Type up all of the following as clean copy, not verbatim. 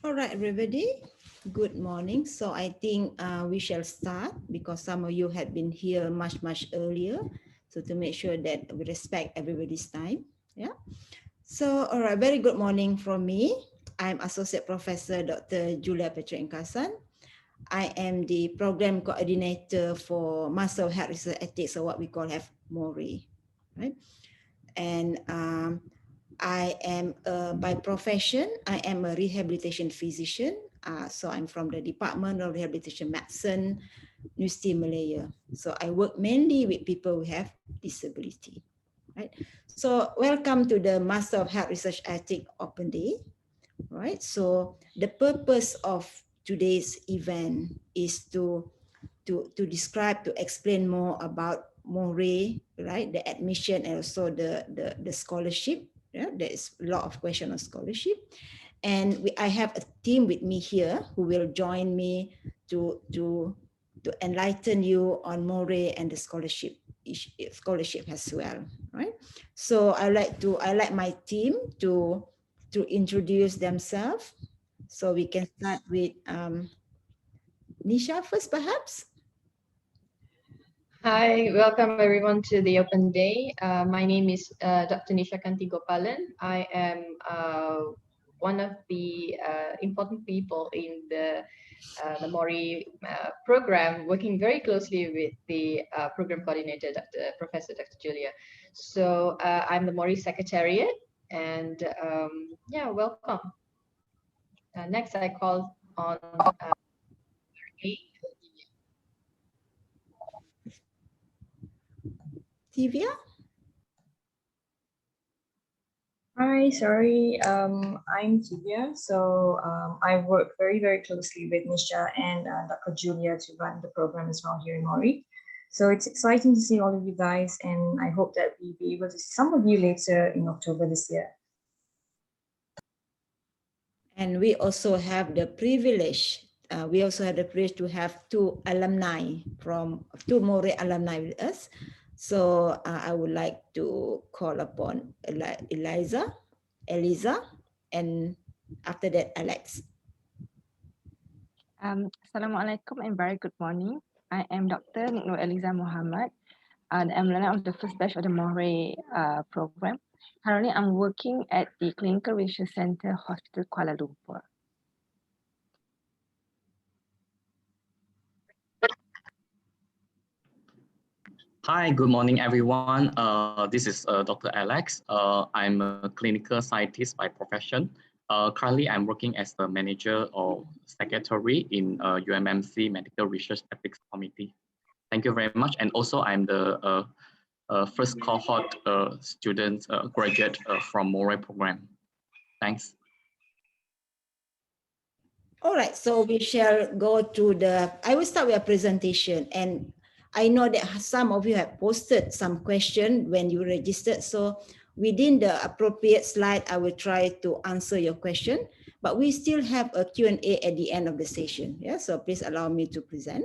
All right, everybody. Good morning. So I think we shall start because some of you had been here much earlier. So to make sure that we respect everybody's time. Yeah. So, all right, very good morning from me. I'm Associate Professor Dr. Julia Petra Inkasan. I am the Program Coordinator for Master of Health Research Ethics, or what we call MOHRE, right? And I am, by profession, I am a rehabilitation physician. So I'm from the Department of Rehabilitation Medicine, University Malaya. So I work mainly with people who have disability, right? So welcome to the Master of Health Research Ethics Open Day, right? So the purpose of today's event is to describe, to explain more about MOHRE, right? The admission and also the scholarship. Yeah, there is a lot of question on scholarship. And I have a team with me here who will join me to enlighten you on MOHRE and the scholarship as well, right? So I like my team to introduce themselves. So we can start with Nisha first, perhaps. Hi, welcome everyone to the Open Day. My name is Dr. Nisha Kanti Gopalan. I am one of the important people in the MOHRE program, working very closely with the program coordinator, Professor Dr. Julia. So I'm the MOHRE Secretariat, and yeah, welcome. Next, I call on Tivia? Hi, sorry, I'm Tivia. So I work very closely with Nisha and Dr. Julia to run the program as well here in MOHRE. So it's exciting to see all of you guys, and I hope that we'll be able to see some of you later in October this year. And we also have the privilege. To have two MOHRE alumni with us. So I would like to call upon Eliza, and after that, Alex. Assalamualaikum and very good morning. I am Dr. Nur Eliza Muhammad, and I'm learner of the first batch of the MOHRE program. Currently, I'm working at the Clinical Research Center Hospital Kuala Lumpur. Hi, good morning, everyone. This is Dr. Alex. I'm a clinical scientist by profession. Currently, I'm working as the manager or secretary in UMMC Medical Research Ethics Committee. Thank you very much. And also, I'm the first cohort student graduate from MOHRE program. Thanks. All right, so we shall go to I will start with a presentation, and I know that some of you have posted some question when you registered. So within the appropriate slide, I will try to answer your question, but we still have a Q&A at the end of the session. Yeah, so please allow me to present.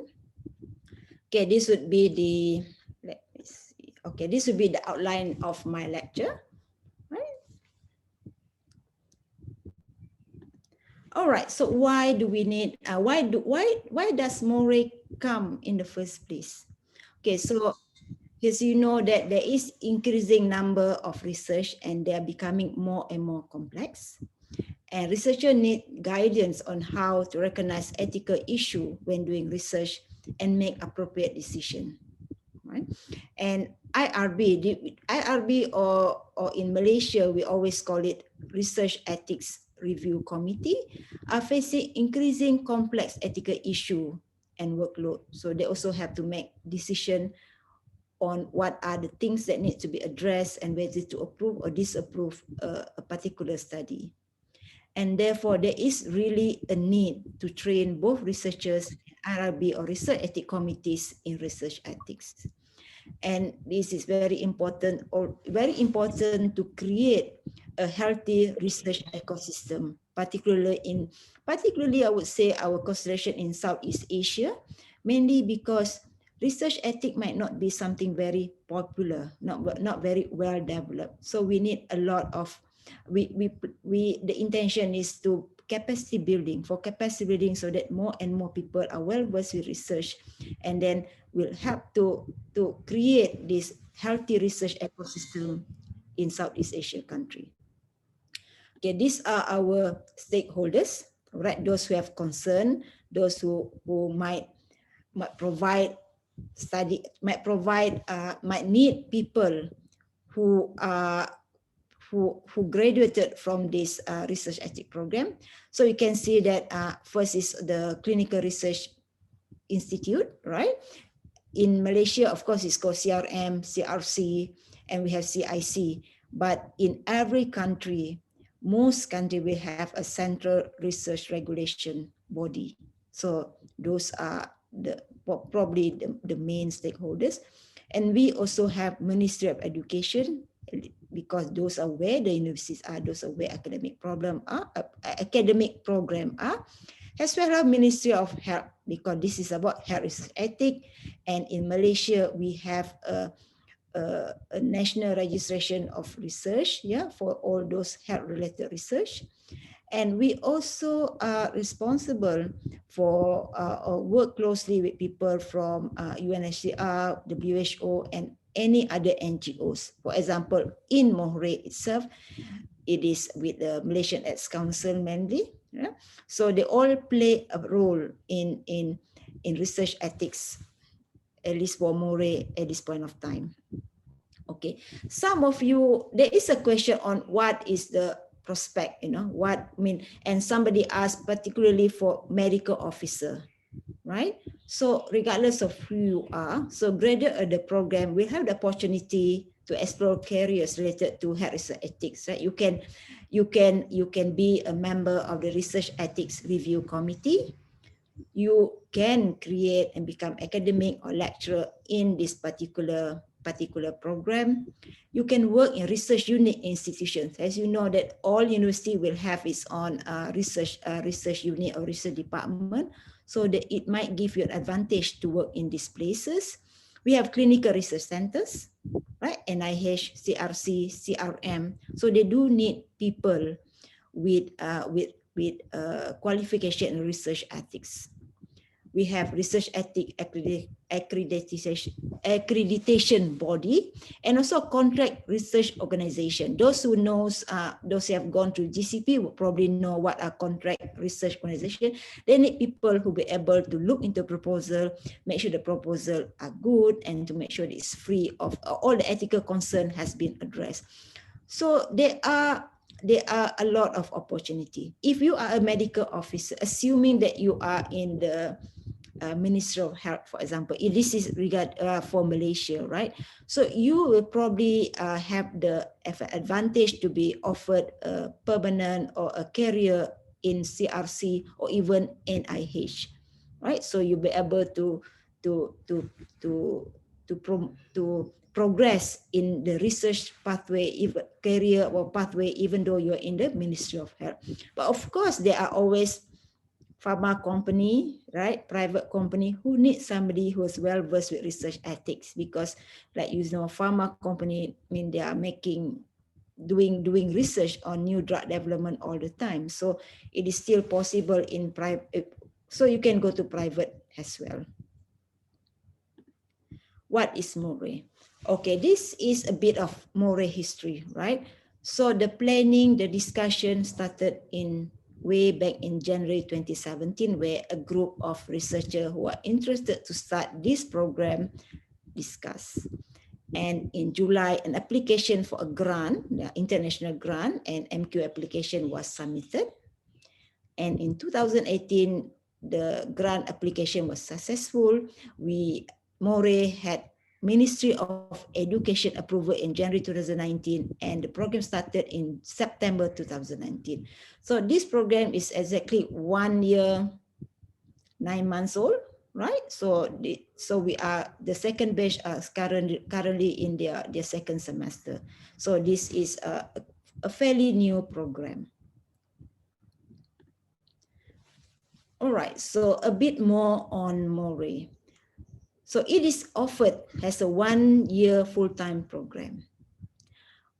Okay, this would be the, let me see. Okay, this would be the outline of my lecture. Right? All right. So why do we need? Why does MOHRE come in the first place? Okay, so as you know that there is increasing number of research and they are becoming more and more complex. And researchers need guidance on how to recognize ethical issue when doing research and make appropriate decision. Right? And IRB or in Malaysia, we always call it Research Ethics Review Committee, are facing increasing complex ethical issue and workload. So they also have to make decision on what are the things that need to be addressed and whether to approve or disapprove a particular study. And therefore, there is really a need to train both researchers, IRB or research ethics committees in research ethics. And this is very important to create a healthy research ecosystem, particularly I would say our consideration in Southeast Asia, mainly because research ethics might not be something very popular, not very well developed. So we need a lot of, the intention is to capacity building so that more and more people are well versed with research, and then will help to create this healthy research ecosystem in Southeast Asian country. Okay, these are our stakeholders, right? Those who have concern, those who might provide study, might need people who are who graduated from this research ethics program. So you can see that first is the Clinical Research Institute, right? In Malaysia, of course, it's called CRM, CRC, and we have CIC. But in every country, most countries will have a central research regulation body. So those are probably the main stakeholders. And we also have Ministry of Education, because those are where the universities are, those are where academic program are, as well as Ministry of Health, because this is about health research ethics. And in Malaysia, we have a national registration of research, yeah, for all those health-related research. And we also are responsible for or work closely with people from UNHCR, WHO, and any other NGOs. For example, in MOHRE itself, it is with the Malaysian Arts Council mainly. Yeah? So they all play a role in research ethics, at least for MOHRE at this point of time. Okay, some of you, there is a question on what is the prospect, what I mean, and somebody asked particularly for medical officer, right? So regardless of who you are, so graduate of the program will have the opportunity to explore careers related to health research ethics, right? You can be a member of the Research Ethics Review Committee. You can create and become academic or lecturer in this particular program. You can work in research unit institutions. As you know that all university will have its own research unit or research department, so that it might give you an advantage to work in these places. We have clinical research centers, right? NIH, CRC, CRM. So they do need people with qualification in research ethics. We have research ethics accreditation body, and also contract research organization. Those who knows, those who have gone to GCP will probably know what are contract research organization. They need people who be able to look into proposal, make sure the proposal are good, and to make sure it's free of all the ethical concern has been addressed. So there are a lot of opportunity. If you are a medical officer, assuming that you are in the Ministry of Health, for example, if this is for Malaysia, right? So you will probably have the advantage to be offered a permanent or a career in CRC or even NIH, right? So you'll be able to progress in the research pathway, even career or pathway, even though you're in the Ministry of Health. But of course, there are always pharma company, right? Private company who needs somebody who is well versed with research ethics, because like you know, pharma company, I mean, they are doing research on new drug development all the time. So it is still possible in private. So you can go to private as well. What is MOHRE? Okay, this is a bit of MOHRE history, right? So the planning, the discussion started in way back in January 2017, where a group of researchers who are interested to start this program discussed. And in July, an application for a grant, the international grant and MQ application was submitted. And in 2018, the grant application was successful. MOHRE had Ministry of Education approval in January 2019, and the program started in September 2019. So this program is exactly 1 year, 9 months old, right? So we are, the second batch are currently in their second semester. So this is a fairly new program. All right, so a bit more on MOHRE. So it is offered as a 1 year full-time program.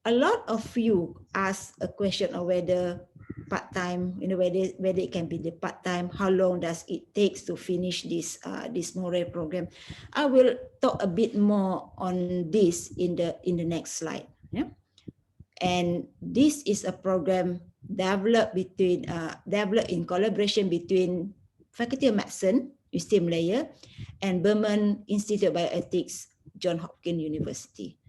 A lot of you ask a question of whether part-time, whether it can be the part-time, how long does it take to finish this MOHRE program? I will talk a bit more on this in the next slide. Yeah? And this is a program developed in collaboration between Faculty of Medicine, UST Malaya, and Burman Institute of Bioethics, Johns Hopkins University.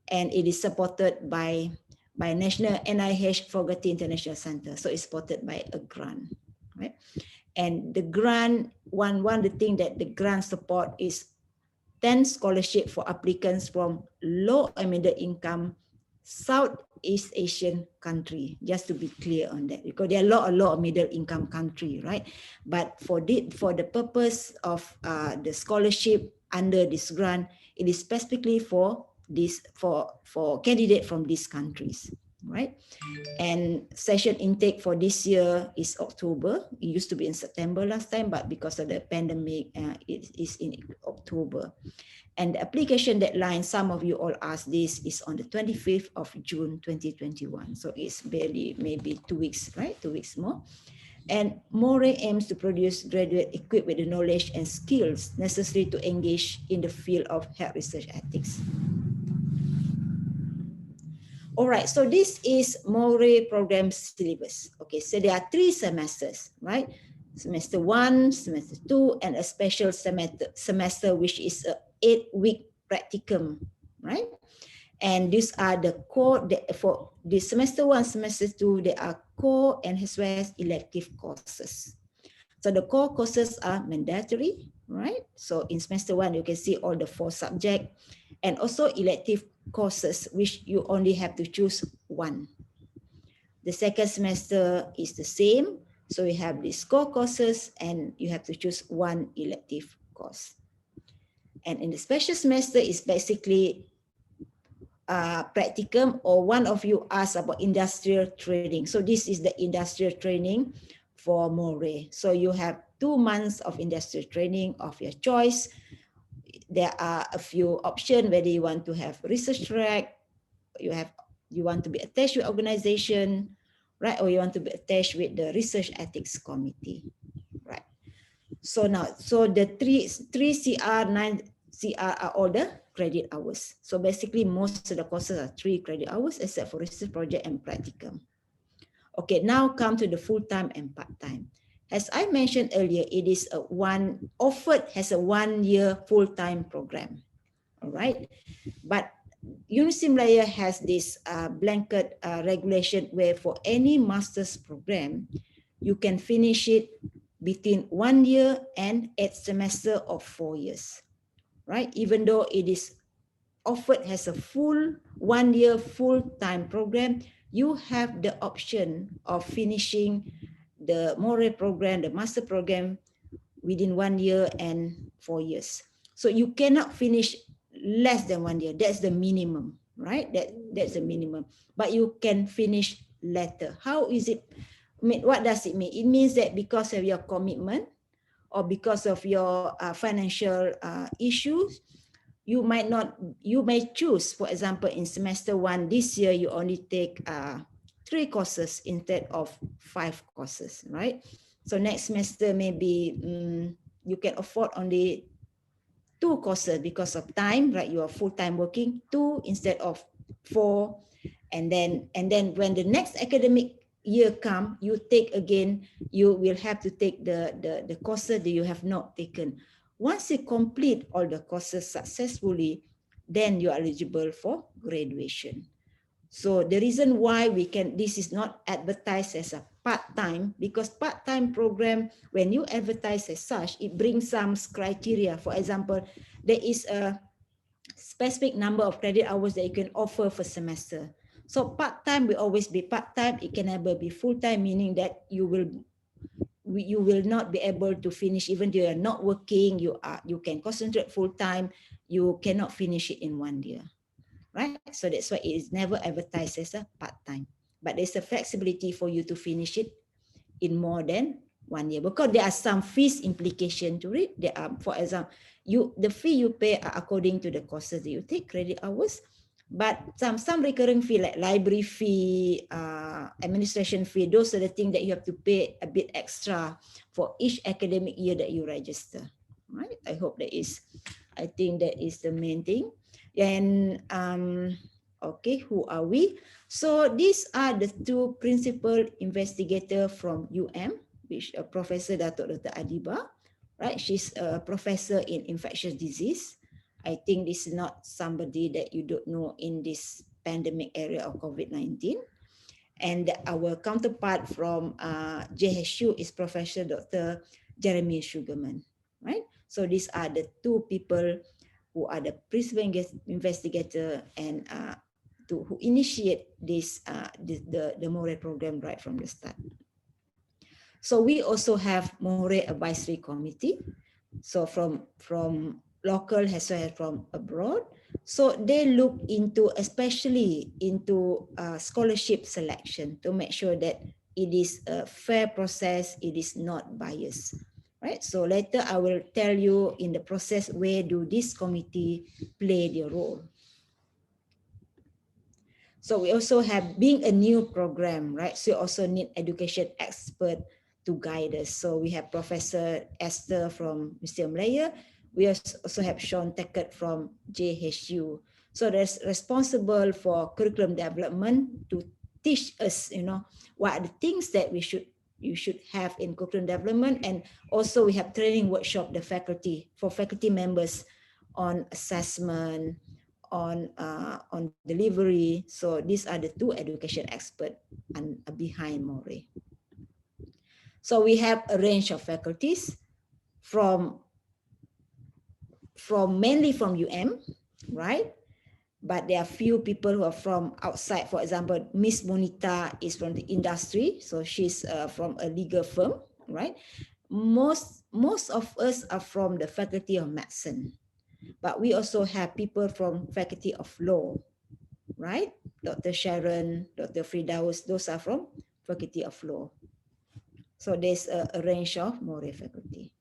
And it is supported by National NIH Fogarty International Center. So it's supported by a grant, right? And the grant, one of the things that the grant support is 10 scholarship for applicants from low and middle income Southeast Asian country, just to be clear on that, because there are a lot of middle income country, right? But for the purpose of the scholarship under this grant, it is specifically for candidate from these countries, right? And session intake for this year is October. It used to be in September last time, but because of the pandemic, it is in October. And the application deadline, some of you all asked this, is on the 25th of June 2021. So it's barely maybe 2 weeks, right? 2 weeks more. And MOHRE aims to produce graduate equipped with the knowledge and skills necessary to engage in the field of health research ethics. All right, so this is MOHRE program syllabus. Okay, so there are 3 semesters, right? Semester 1, semester 2, and a special semester which is a 8-week practicum, right? And these are the core, for the semester 1, semester 2, there are core and as well as elective courses. So the core courses are mandatory, right? So in semester 1, you can see all the 4 subjects, and also elective courses, which you only have to choose 1. The second semester is the same. So we have these core courses and you have to choose 1 elective course. And in the special semester is basically practicum, or one of you asked about industrial training. So this is the industrial training for MOHRE. So you have 2 months of industrial training of your choice. There are a few options, whether you want to have research track, you want to be attached with organization, right? Or you want to be attached with the research ethics committee, right? So now, so the 3 CR, 9 CR are all the credit hours. So basically most of the courses are 3 credit hours except for research project and practicum. Okay, now come to the full-time and part-time. As I mentioned earlier, it is offered as a 1 year full-time program, all right? But University Malaya has this blanket regulation where for any master's program, you can finish it between 1 year and 8 semester of 4 years, right? Even though it is offered as a full 1 year full-time program, you have the option of finishing the MOHRE program, the master program, within 1 year and 4 years. So you cannot finish less than 1 year. That's the minimum, right? That's the minimum. But you can finish later. How is it what does it mean? It means that because of your commitment or because of your financial issues, you may choose, for example, in semester 1 this year, you only take 3 courses instead of 5 courses, right? So next semester, maybe you can afford only 2 courses because of time, right? You are full-time working, 2 instead of 4. And then when the next academic year come, you take again, you will have to take the courses that you have not taken. Once you complete all the courses successfully, then you are eligible for graduation. So the reason why this is not advertised as a part-time, because part-time program, when you advertise as such, it brings some criteria. For example, there is a specific number of credit hours that you can offer for semester. So part-time will always be part-time. It can never be full-time, meaning that you will not be able to finish, even though you are not working, you can concentrate full-time, you cannot finish it in 1 year. Right? So that's why it is never advertised as a part-time. But there's a flexibility for you to finish it in more than 1 year, because there are some fees implication to it. There are, for example, the fee you pay are according to the courses that you take, credit hours, but some recurring fee like library fee, administration fee, those are the things that you have to pay a bit extra for each academic year that you register. Right? I think that is the main thing. And okay, who are we? So these are the 2 principal investigators from UM, which Professor Dr. Adiba, right? She's a professor in infectious disease. I think this is not somebody that you don't know in this pandemic area of COVID-19. And our counterpart from JHU is Professor Dr. Jeremy Sugarman, right? So these are the 2 people who are the principal investigator and who initiate the MOHRE program right from the start. So we also have MOHRE Advisory Committee. So from local as well as from abroad. So they look especially into scholarship selection to make sure that it is a fair process, it is not biased. Right, so later I will tell you in the process where do this committee play their role. So we also have, being a new program, right? So you also need education expert to guide us. So we have Professor Esther from Museum Malaya. We also have Sean Tackett from JHU. So there's responsible for curriculum development to teach us, what are the things that you should have in curriculum development. And also we have training workshop, for faculty members on assessment, on delivery. So these are the 2 education experts behind MOHRE. So we have a range of faculties mainly from UM, right? But there are few people who are from outside. For example, Miss Monita is from the industry, so she's from a legal firm, right? Most of us are from the Faculty of Medicine, but we also have people from Faculty of Law, right? Dr. Sharon, Dr. Fridaus, those are from Faculty of Law. So there's a range of MOHRE faculty.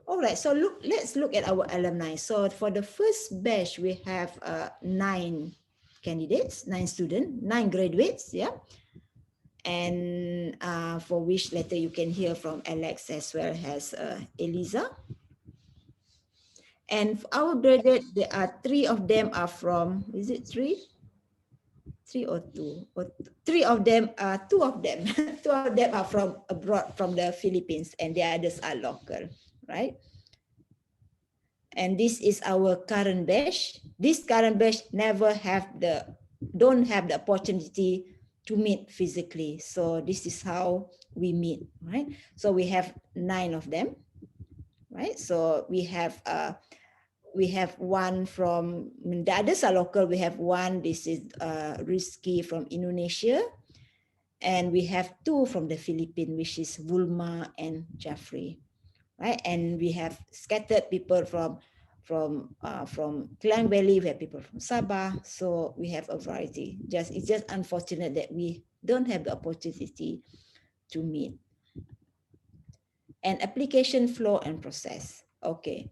All right, so let's look at our alumni. So for the first batch, we have 9 candidates, 9 students, 9 graduates, yeah. And for which later you can hear from Alex as well as Eliza. And for our graduate, there are 3 of them are from, is it 3? 3 or 2? Or 3 of them, 2 of them, 2 of them are from abroad, from the Philippines, and the others are local, right? And this is our current batch. This current batch don't have the opportunity to meet physically. So this is how we meet, right? So we have 9 of them, right? So we have one from, the others are local. We have one, this is Rizky from Indonesia. And we have 2 from the Philippines, which is Vulma and Jeffrey, right? And we have scattered people from Klang Valley, we have people from Sabah. So we have a variety. It's just unfortunate that we don't have the opportunity to meet. And application flow and process. Okay.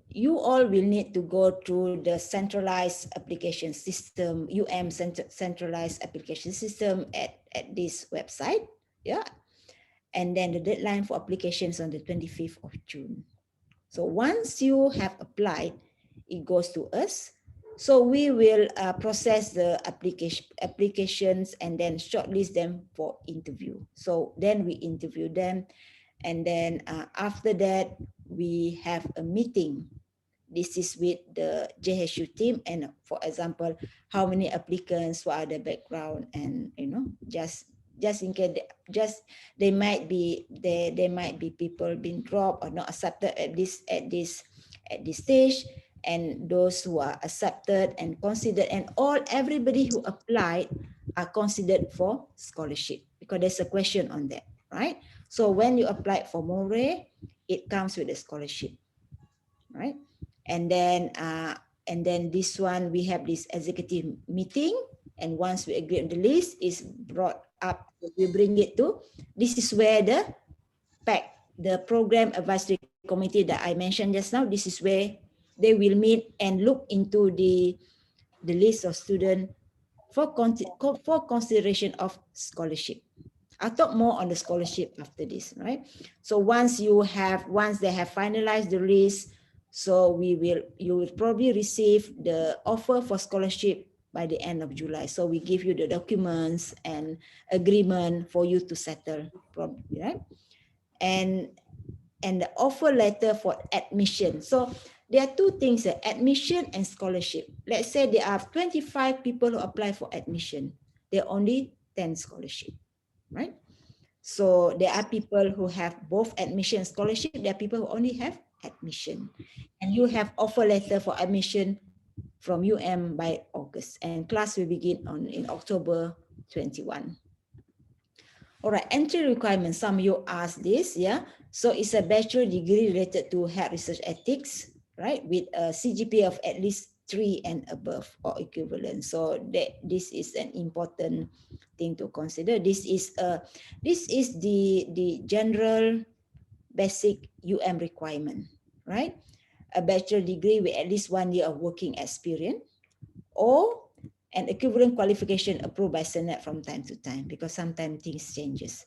You all will need to go through the centralized application system, centralized application system at this website. Yeah. And then the deadline for applications on the 25th of June. So once you have applied, it goes to us. So we will process the applications and then shortlist them for interview. So then we interview them. And then after that, we have a meeting. This is with the JHU team. And for example, how many applicants, what are the background, and just in case there might be people being dropped or not accepted at this stage, and those who are accepted and considered, and everybody who applied are considered for scholarship, because there's a question on that, right? So when you apply for MOHRE, it comes with a scholarship, right? And then this one, we have this executive meeting, and once we agree on the list, is brought up, we bring it to, this is where the PAC, the Program Advisory Committee that I mentioned just now, this is where they will meet and look into the list of students for consideration of scholarship. I'll talk more on the scholarship after this, right? So once they have finalized the list, so you will probably receive the offer for scholarship by the end of July. So we give you the documents and agreement for you to settle, probably, right? And the offer letter for admission. So there are two things, admission and scholarship. Let's say there are 25 people who apply for admission. There are only 10 scholarship, right? So there are people who have both admission and scholarship. There are people who only have admission. And you have offer letter for admission from by August. And class will begin in October 21. All right, entry requirements. Some of you asked this, yeah. So it's a bachelor degree related to health research ethics, right? With a CGPA of at least 3 and above or equivalent. So this is an important thing to consider. This is the general basic requirement, right? A bachelor degree with at least 1 year of working experience, or an equivalent qualification approved by Senate from time to time, because sometimes things changes.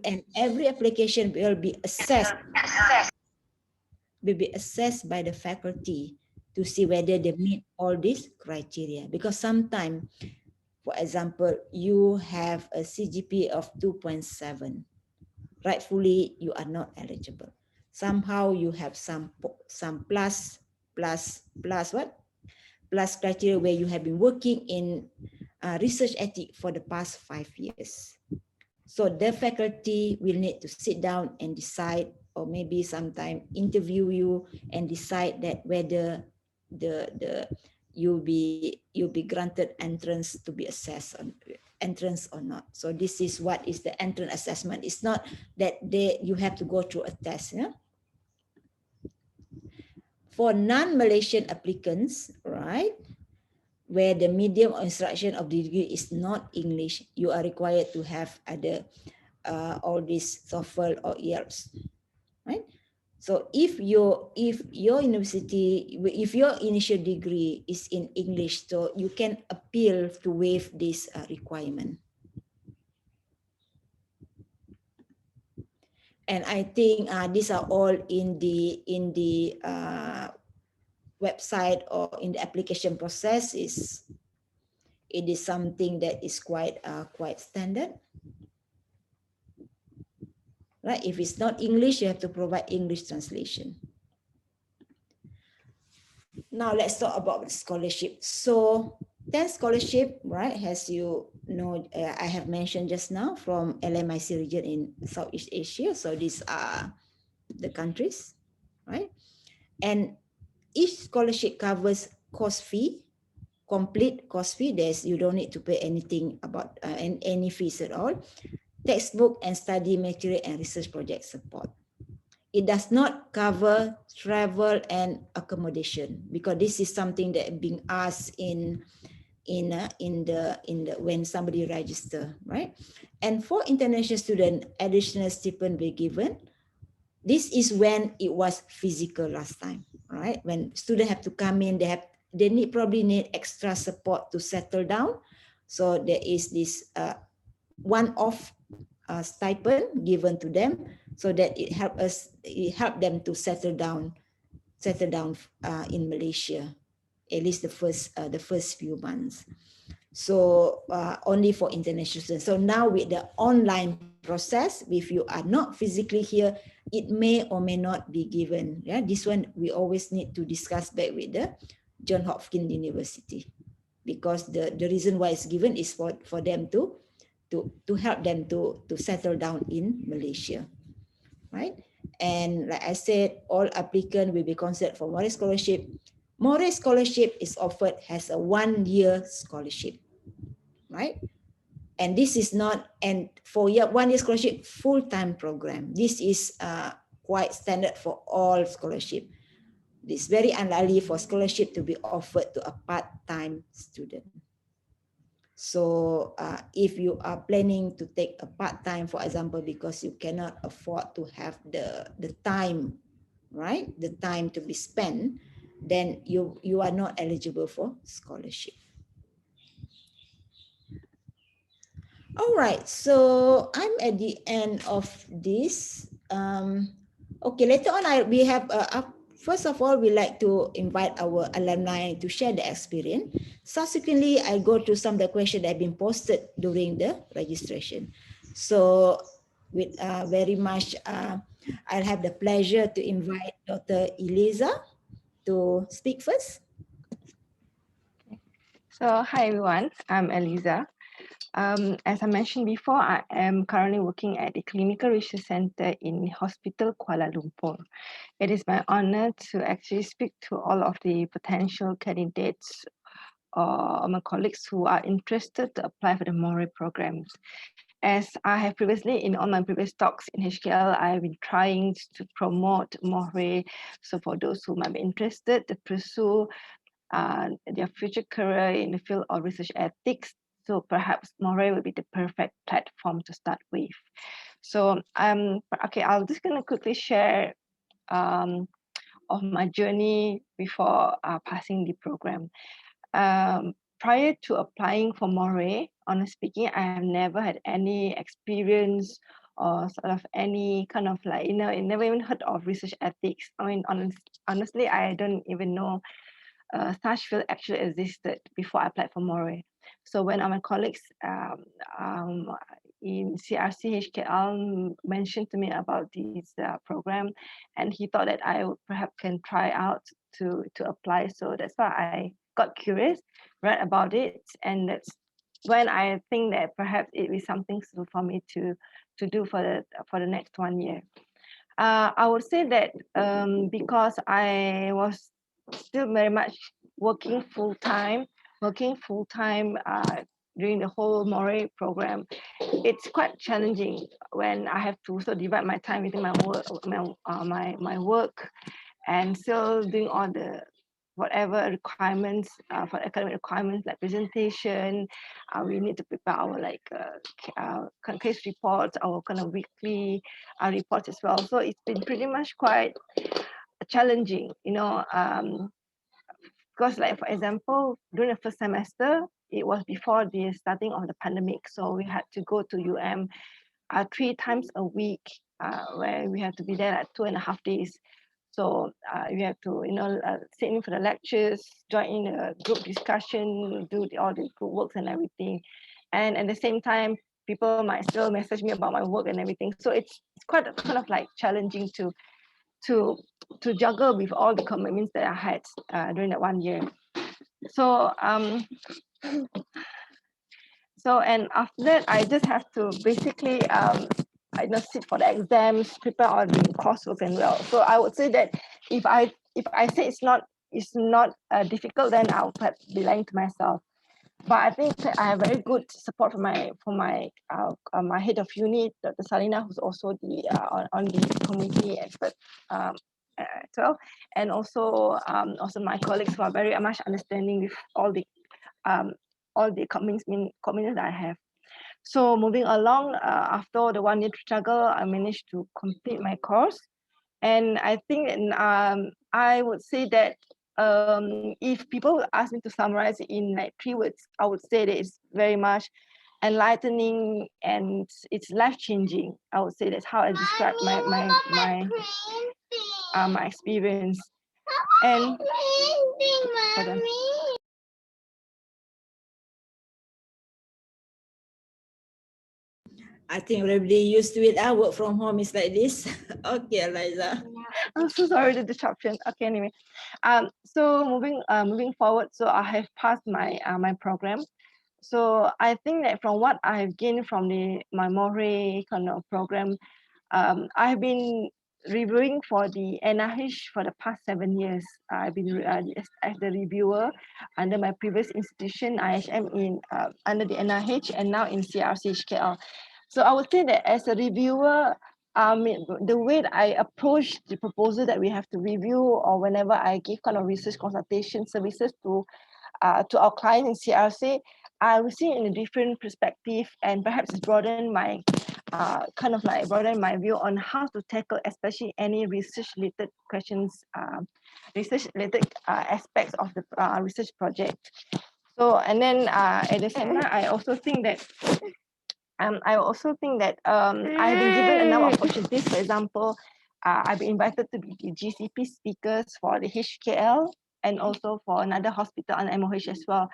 And every application will be assessed by the faculty to see whether they meet all these criteria. Because sometimes, for example, you have a CGPA of 2.7, rightfully you are not eligible. Somehow you have some plus criteria where you have been working in research ethics for the past 5 years. So the faculty will need to sit down and decide, or maybe sometime interview you and decide that whether you'll be granted entrance to be assessed on entrance or not. So this is what is the entrance assessment. It's not that you have to go through a test. Yeah? For non-Malaysian applicants, right, where the medium of instruction of the degree is not English, you are required to have either all these TOEFL or IELTS, right? So if your university, if your initial degree is in English, so you can appeal to waive this requirement. And I think these are all in the website or in the application process. It is something that is quite standard, right? If it's not English, you have to provide English translation. Now let's talk about scholarship. So 10 scholarship, right? As you know, I have mentioned just now, from LMIC region in Southeast Asia. So these are the countries, right? And each scholarship covers course fee, complete course fee. You don't need to pay anything about any fees at all. Textbook and study material and research project support. It does not cover travel and accommodation, because this is something that being asked in the when somebody register, right? And for international student, additional stipend be given. This is when it was physical last time, right? When students have to come in, they probably need extra support to settle down. So there is this one-off stipend given to them, so that it help them to settle down in Malaysia, at least the first few months. So only for international students. So now with the online process, if you are not physically here, it may or may not be given. Yeah, this one we always need to discuss back with the Johns Hopkins University, because the reason why it's given is for them to help them to settle down in Malaysia, right? And like I said, all applicants will be considered for MOHRE scholarship. MOHRE scholarship is offered as a 1-year scholarship, right? And this is not, and for 1-year scholarship, full-time program. This is quite standard for all scholarship. It's very unlikely for scholarship to be offered to a part-time student. So if you are planning to take a part-time, for example, because you cannot afford to have the time, right? The time to be spent, then you are not eligible for scholarship. All right, so I'm at the end of this. Okay, later on we have, first of all, we like to invite our alumni to share the experience. Subsequently, I go to some of the questions that have been posted during the registration. So with very much, I'll have the pleasure to invite Dr. Eliza to speak first. So hi everyone, I'm Eliza. As I mentioned before, I am currently working at the Clinical Research Center in Hospital Kuala Lumpur. It is my honor to actually speak to all of the potential candidates or my colleagues who are interested to apply for the MOHRE programs. As I have previously, in all my previous talks in HKL, I've been trying to promote MOHRE. So for those who might be interested to pursue their future career in the field of research ethics, so perhaps MOHRE will be the perfect platform to start with. So okay, I'm just gonna quickly share of my journey before passing the program. Prior to applying for MOHRE, honestly speaking, I have never had any experience or sort of any kind of like, I never even heard of research ethics. I mean, honestly, I don't even know such field actually existed before I applied for MOHRE. So when my colleagues in CRC HKL mentioned to me about this program, and he thought that I would perhaps can try out to apply. So that's why I got curious, read about it, and that's when I think that perhaps it is something for me to do for the next 1 year. I would say that because I was still very much working full time during the whole MOHRE program, it's quite challenging when I have to also divide my time within my work, my work, and still doing all the whatever requirements for academic requirements like presentation. We need to prepare our case reports, our kind of weekly reports as well. So it's been pretty much quite challenging, because like for example, during the first semester, it was before the starting of the pandemic, so we had to go to UM 3 times a week, where we have to be there like 2.5 days. So you have to, sit in for the lectures, join in a group discussion, do all the group works and everything. And at the same time, people might still message me about my work and everything. So it's quite kind of like challenging to juggle with all the commitments that I had during that 1 year. So and after that, I just have to basically sit for the exams, prepare all the coursework and well. So I would say that if I say it's not difficult, then I'll perhaps be lying to myself. But I think that I have very good support from my head of unit, Dr. Salina, who's also the on the community expert as well, and also my colleagues who are very much understanding with all the commitments that I have. So moving along, after the 1 year struggle, I managed to complete my course. And I think I would say that if people ask me to summarize it in like 3 words, I would say that it's very much enlightening and it's life-changing. I would say that's how I describe my experience. And hold on. I think everybody used to it. Our work from home is like this. Okay, Eliza. I'm so sorry the disruption. Okay, anyway, so moving forward, so I have passed my program. So I think that from what I have gained from my MOHRE kind of program, I have been reviewing for the NIH for the past 7 years. I've been as the reviewer under my previous institution, IHM, under the NIH, and now in CRCHKL. So I would say that as a reviewer, the way that I approach the proposal that we have to review, or whenever I give kind of research consultation services to our clients in CRC, I will see it in a different perspective, and perhaps broaden my broaden my view on how to tackle especially any research related questions, research related aspects of the research project. So, and then at the same time, I also think that I have been given a number of opportunities. For example, I've been invited to be the GCP speakers for the HKL and also for another hospital on MOH as well,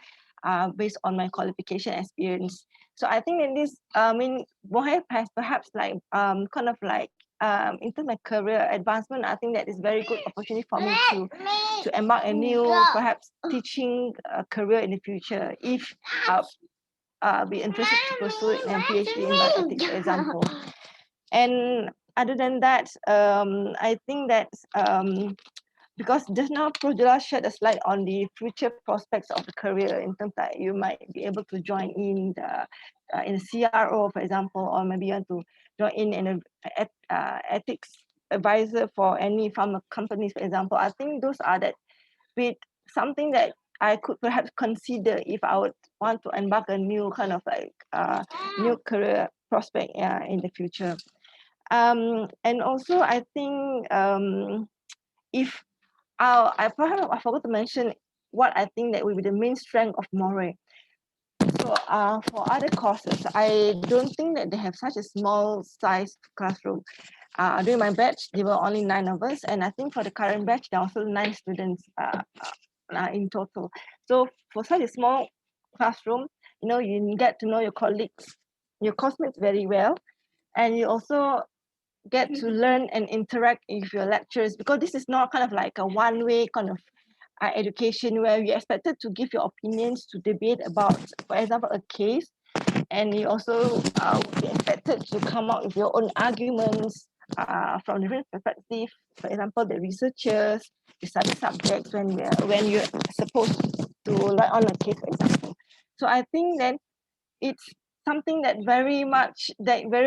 based on my qualification experience. So I think in this, MOHRE has perhaps like in terms of career advancement, I think that is very good opportunity for me to embark a new perhaps teaching career in the future if be interested to pursue a PhD in bioethics, for example. And other than that, I think that because just now Projula shared a slide on the future prospects of the career in terms that you might be able to join in a CRO, for example, or maybe you want to join in an ethics advisor for any pharma companies, for example. I think those are that with something that I could perhaps consider if I would want to embark a new kind of like new career prospect in the future. And also I think if I forgot to mention what I think that will be the main strength of MOHRE. So for other courses, I don't think that they have such a small size classroom. During my batch, there were only 9 of us, and I think for the current batch, there are also 9 students in total. So for such a small classroom, you get to know your colleagues, your classmates very well, and you also get to learn and interact with your lecturers, because this is not kind of like a one-way kind of education where you're expected to give your opinions, to debate about, for example, a case, and you also will be expected to come up with your own arguments from different perspectives. For example, the researchers, the study subjects when you're supposed to write on a case, for example. So I think that it's something that very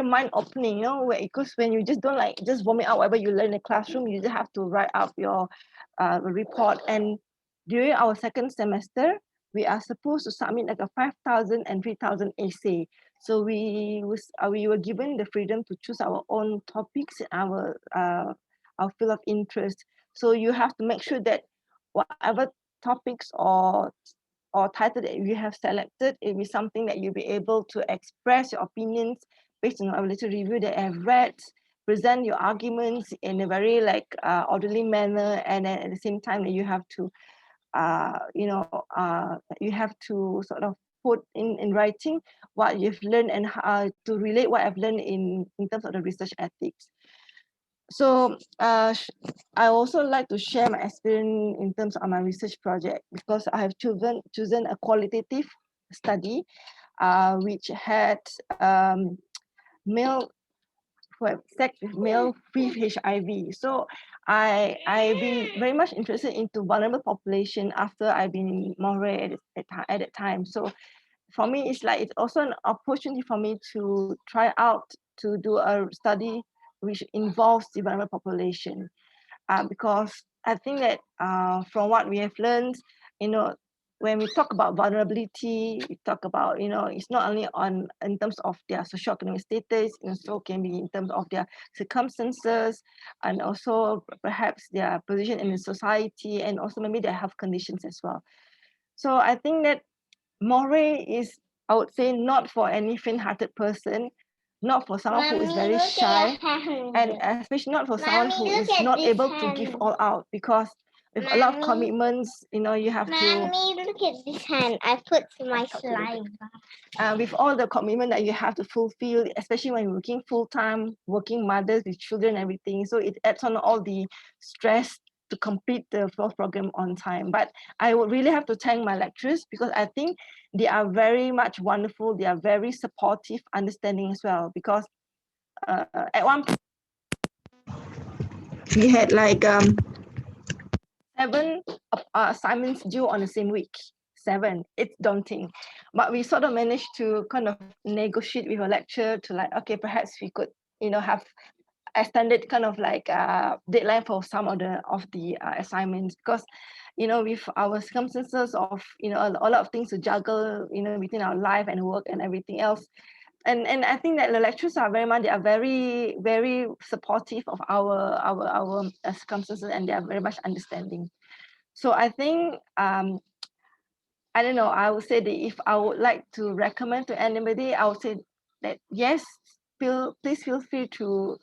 mind-opening, because when you just don't like just vomit out whatever you learn in the classroom, you just have to write up your report. And during our second semester, we are supposed to submit like a 5,000 and 3,000 essay. So we were given the freedom to choose our own topics, our field of interest. So you have to make sure that whatever topics or title that you have selected, it will be something that you'll be able to express your opinions based on our little review that I have read, present your arguments in a very orderly manner, and then at the same time that you have to you have to sort of put in writing what you've learned and to relate what I've learned in terms of the research ethics. So I also like to share my experience in terms of my research project, because I have chosen a qualitative study which had male who have sex with male with HIV. So I've been very much interested into vulnerable population after I've been in MOHRE at that time. So for me, it's like it's also an opportunity for me to try out to do a study which involves the vulnerable population, because I think that from what we have learned, you know, when we talk about vulnerability, we talk about, you know, it's not only on in terms of their socioeconomic status, it also can be in terms of their circumstances, and also perhaps their position in the society, and also maybe their health conditions as well. So I think that MOHRE is, I would say, not for any faint-hearted person, not for someone who is very shy, and especially not for someone who is not able to give all out, because with a lot of commitments, you know, you have to. Mommy, look at this hand. I put my saliva. With all the commitment that you have to fulfill, especially when you're working full-time, working mothers with children and everything. So it adds on all the stress to complete the first program on time. But I would really have to thank my lecturers, because I think they are very much wonderful. They are very supportive, understanding as well. Because at one point, we had like 7 assignments due on the same week. 7, it's daunting. But we sort of managed to kind of negotiate with a lecturer to like, okay, perhaps we could, you know, have extended kind of like deadline for some of the assignments, because, you know, with our circumstances of, you know, a lot of things to juggle, you know, between our life and work and everything else. And I think that the lecturers are they are very, very supportive of our circumstances, and they are very much understanding. So I think, I don't know, I would say that if I would like to recommend to anybody, I would say that yes, please feel free to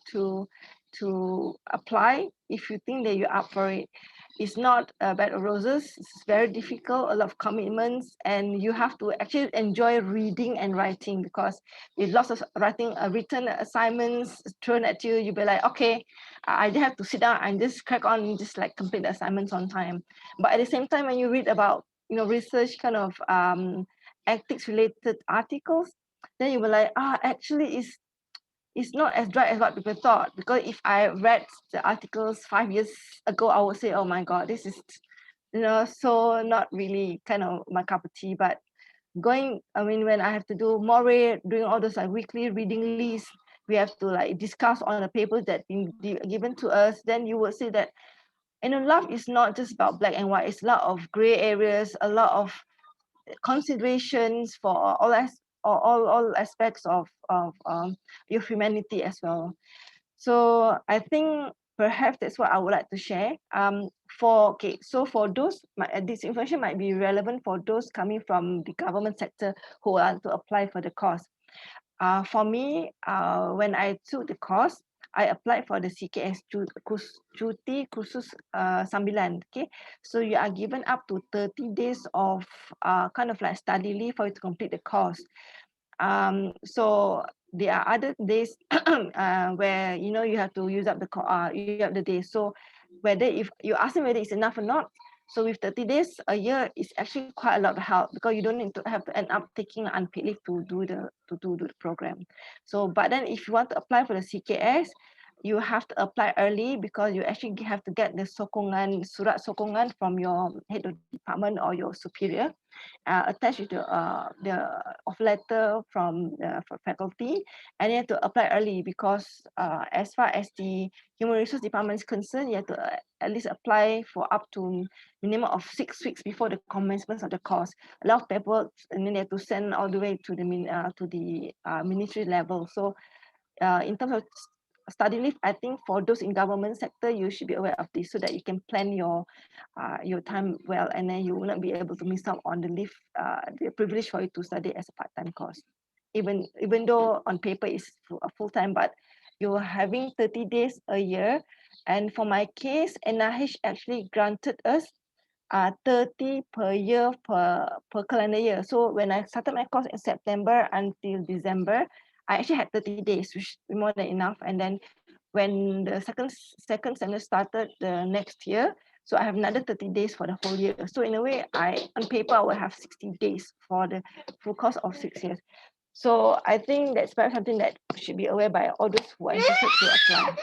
apply if you think that you're up for it. It's not a bed of roses. It's very difficult, a lot of commitments, and you have to actually enjoy reading and writing, because with lots of written assignments thrown at you, you'll be like, okay, I just have to sit down and just crack on and just like complete the assignments on time. But at the same time, when you read about, you know, research kind of ethics related articles, then you will like, actually it's not as dry as what people thought. Because if I read the articles 5 years ago, I would say, oh my God, this is, you know, so not really kind of my cup of tea. But when I have to do MOHRE, doing all those like weekly reading lists, we have to like discuss on the papers that been given to us, then you would see that, you know, love is not just about black and white. It's a lot of gray areas, a lot of considerations for all aspects of your humanity as well. So I think perhaps that's what I would like to share. So for those, this information might be relevant for those coming from the government sector who want to apply for the course. For me, when I took the course, I applied for the CKS Cuti Khusus 9. Okay, so you are given up to 30 days of kind of like study leave for you to complete the course. So there are other days where, you know, you have to use up the day. So whether if you ask me whether it's enough or not, so with 30 days a year, it's actually quite a lot of help, because you don't need to have to end up taking unpaid leave to do the program. So, but then if you want to apply for the CKS, you have to apply early, because you actually have to get the surat sokongan from your head of department or your superior, attached with the offer letter from the faculty, and you have to apply early, because as far as the human resource department is concerned, you have to at least apply for up to minimum of 6 weeks before the commencement of the course. A lot of paperwork, and then they have to send all the way to the ministry level. So in terms of study leave, I think for those in government sector, you should be aware of this, so that you can plan your time well, and then you will not be able to miss out on the leave, the privilege for you to study as a part-time course. Even though on paper it's full-time, but you're having 30 days a year. And for my case, NIH actually granted us 30 per year per calendar year. So when I started my course in September until December, I actually had 30 days, which is more than enough. And then when the second semester started the next year, so I have another 30 days for the whole year. So in a way, on paper, I will have 60 days for the full course of 6 years. So I think that's perhaps something that should be aware by all those who are interested to apply.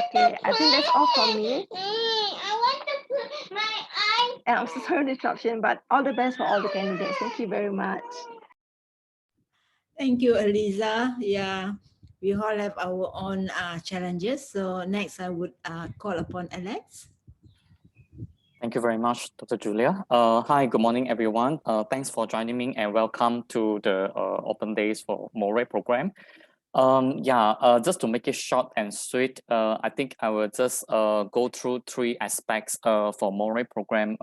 Okay, I think that's all from me. I want to put my eyes. And I'm so sorry for the disruption, but all the best for all the candidates. Thank you very much. Thank you, Eliza. Yeah, we all have our own challenges. So next, I would call upon Alex. Thank you very much, Dr. Julia. Hi, good morning, everyone. Thanks for joining me and welcome to the Open Days for MOHRE program. Just to make it short and sweet, I think I will just go through three aspects for MOHRE program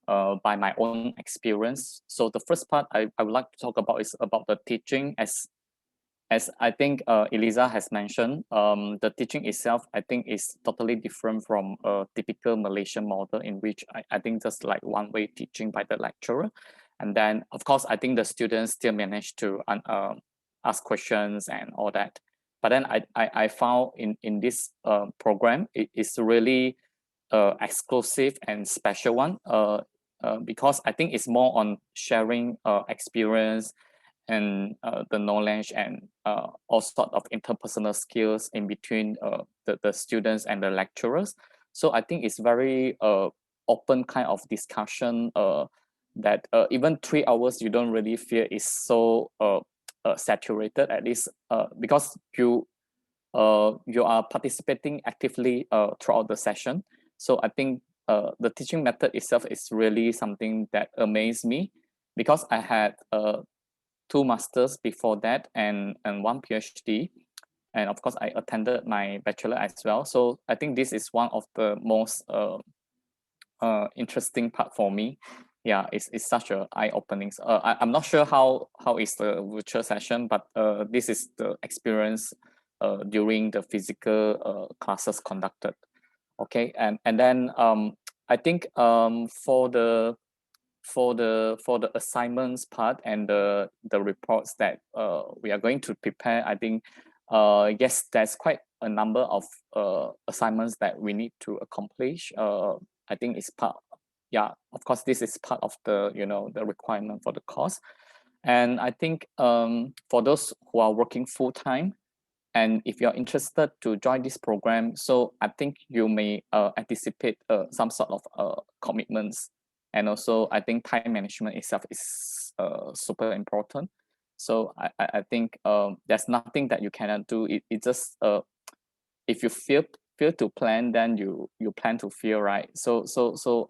by my own experience. So the first part I would like to talk about is about the teaching. As I think Eliza has mentioned, the teaching itself, I think, is totally different from a typical Malaysian model in which I think just like one-way teaching by the lecturer. And then, of course, I think the students still manage to ask questions and all that. But then I found in this program, it is really exclusive and special one because I think it's more on sharing experience and the knowledge and all sort of interpersonal skills in between the students and the lecturers. So I think it's very open kind of discussion that even 3 hours you don't really feel is so saturated, at least because you are participating actively throughout the session. So I think the teaching method itself is really something that amazed me because I had 2 masters before that and 1 PhD. And of course, I attended my bachelor as well. So I think this is one of the most interesting part for me. Yeah, it's such a eye-opening. I'm not sure how is the virtual session, but this is the experience during the physical classes conducted. Okay, and then I think for the assignments part and the reports that we are going to prepare, I think yes, there's quite a number of assignments that we need to accomplish. I think it's part, yeah, of course, this is part of the the requirement for the course. And I think for those who are working full-time, and if you're interested to join this program, so I think you may anticipate some sort of commitments. And also, I think time management itself is super important. So I think there's nothing that you cannot do. It just if you feel to plan, then you plan to feel, right? So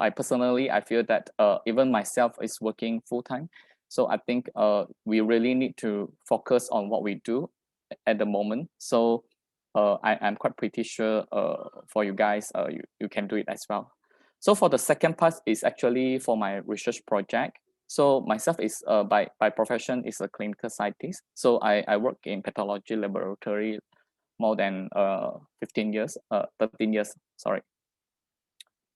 I personally I feel that even myself is working full time. So I think we really need to focus on what we do at the moment. So I'm quite pretty sure for you guys, you can do it as well. So for the second part is actually for my research project. So myself is by profession is a clinical scientist. So I work in pathology laboratory more than 15 years, 13 years, sorry.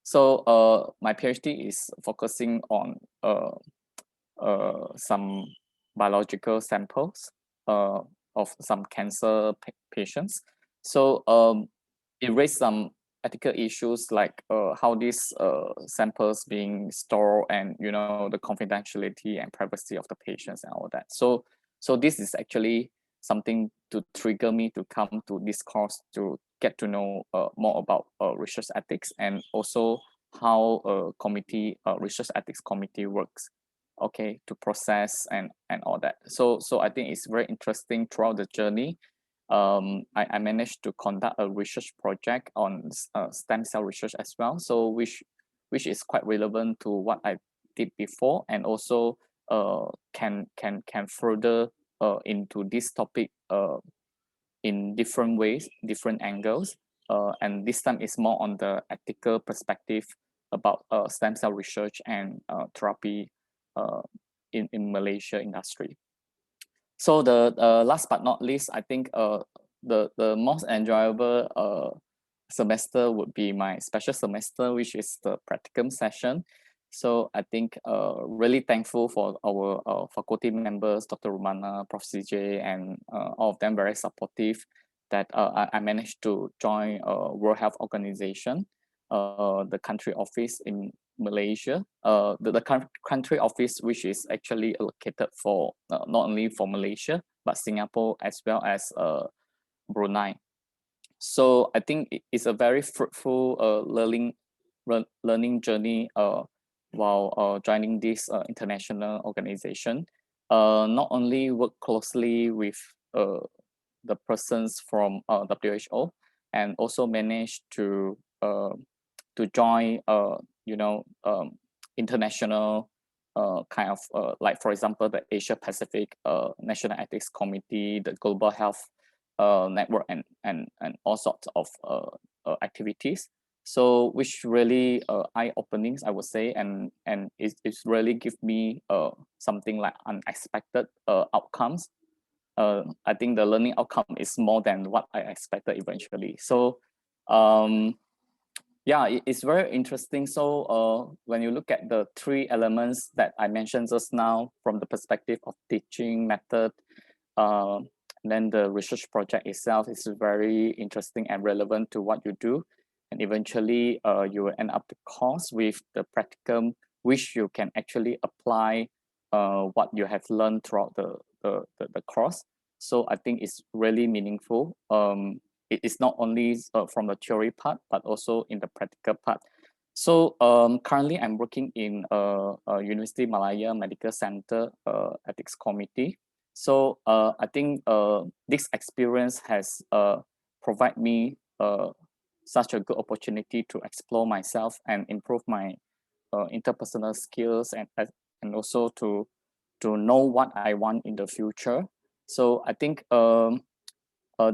So my PhD is focusing on some biological samples of some cancer patients. So it raised some ethical issues like how these samples being stored and the confidentiality and privacy of the patients and all that. So this is actually something to trigger me to come to this course to get to know more about research ethics and also how a committee, research ethics committee works, okay, to process and all that. So I think it's very interesting throughout the journey. I managed to conduct a research project on stem cell research as well. So which is quite relevant to what I did before, and also can further into this topic in different ways, different angles. And this time is more on the ethical perspective about stem cell research and therapy in Malaysia industry. So the last but not least, I think the most enjoyable semester would be my special semester, which is the practicum session. So I think really thankful for our faculty members, Dr. Rumana, Prof. CJ, and all of them very supportive that I managed to join World Health Organization, the country office in Malaysia, the country office, which is actually allocated for not only for Malaysia, but Singapore as well as Brunei. So I think it's a very fruitful learning journey while joining this international organization. Not only work closely with the persons from WHO, and also managed to join international kind of like, for example, the Asia Pacific National Ethics Committee, the Global Health Network, and all sorts of activities. So which really eye openings, I would say, and it's really give me something like unexpected outcomes. I think the learning outcome is more than what I expected eventually. So yeah, it's very interesting. So when you look at the three elements that I mentioned just now, from the perspective of teaching method, then the research project itself is very interesting and relevant to what you do. And eventually you will end up the course with the practicum, which you can actually apply what you have learned throughout the course. So I think it's really meaningful. It is not only from the theory part, but also in the practical part. So currently I'm working in University Malaya Medical Center Ethics Committee. So I think this experience has provided me such a good opportunity to explore myself and improve my interpersonal skills, and also to know what I want in the future. So I think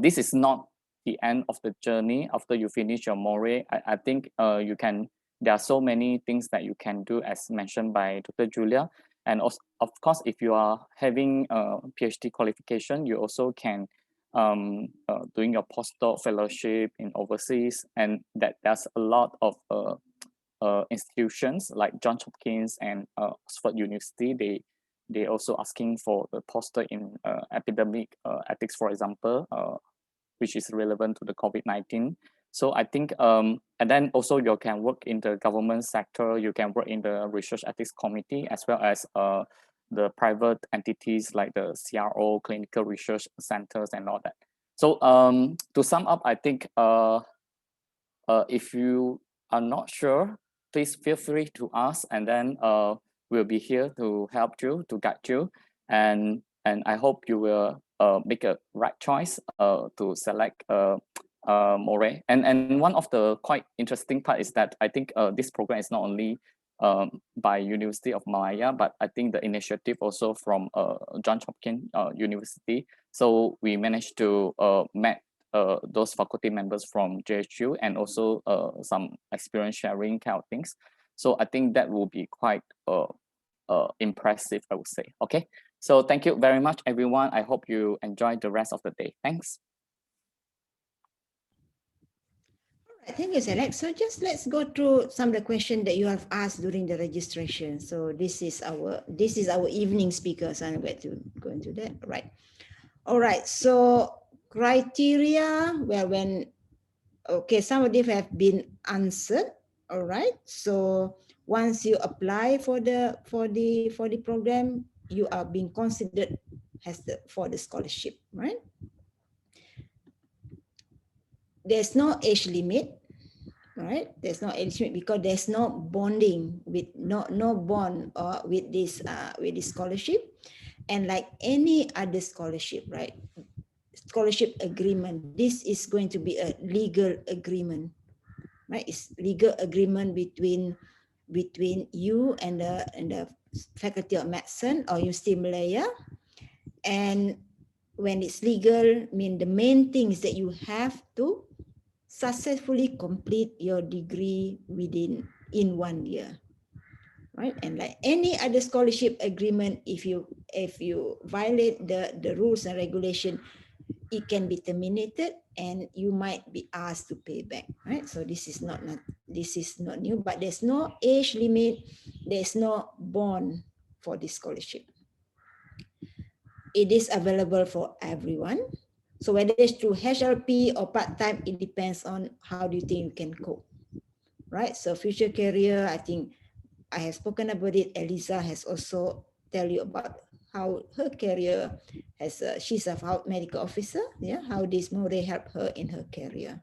this is not the end of the journey. After you finish your MOHRE, I think there are so many things that you can do, as mentioned by Dr. Julia. And also, of course, if you are having a PhD qualification, you also can doing your postdoc fellowship in overseas, and that there's a lot of institutions like Johns Hopkins and Oxford University. They also asking for the postdoc in epidemic ethics, for example, which is relevant to the COVID-19. So I think, and then also you can work in the government sector, you can work in the research ethics committee, as well as the private entities like the CRO, clinical research centers, and all that. So to sum up, I think if you are not sure, please feel free to ask, and then we'll be here to help you, to guide you, and I hope you will make a right choice to select MOHRE. And one of the quite interesting part is that I think this program is not only by University of Malaya, but I think the initiative also from Johns Hopkins University. So we managed to met those faculty members from JHU, and also some experience sharing kind of things. So I think that will be quite impressive, I would say. Okay, so thank you very much, everyone. I hope you enjoy the rest of the day. Thanks. Thank you, Alex. So just let's go through some of the questions that you have asked during the registration. So this is our evening speaker. So I'm going to go into that. Right. All right. So criteria, well, okay, some of them have been answered. All right. So once you apply for the program, you are being considered for the scholarship, right? There's no age limit, right? There's no age limit because there's no bonding with no bond with this scholarship, and like any other scholarship, right? Scholarship agreement. This is going to be a legal agreement, right? It's legal agreement between you and the Faculty of Medicine or University Malaya, and when it's legal, mean the main thing is that you have to successfully complete your degree in 1 year, right? And like any other scholarship agreement, if you violate the rules and regulation, it can be terminated and you might be asked to pay back, right? So this is not new, but there's no age limit, there's no bond for this scholarship. It is available for everyone. So whether it's through HLP or part-time, it depends on how do you think you can cope, right? So future career, I think I have spoken about it. Eliza has also tell you about how her career has, she's a medical officer, yeah, how this MOHRE help her in her career.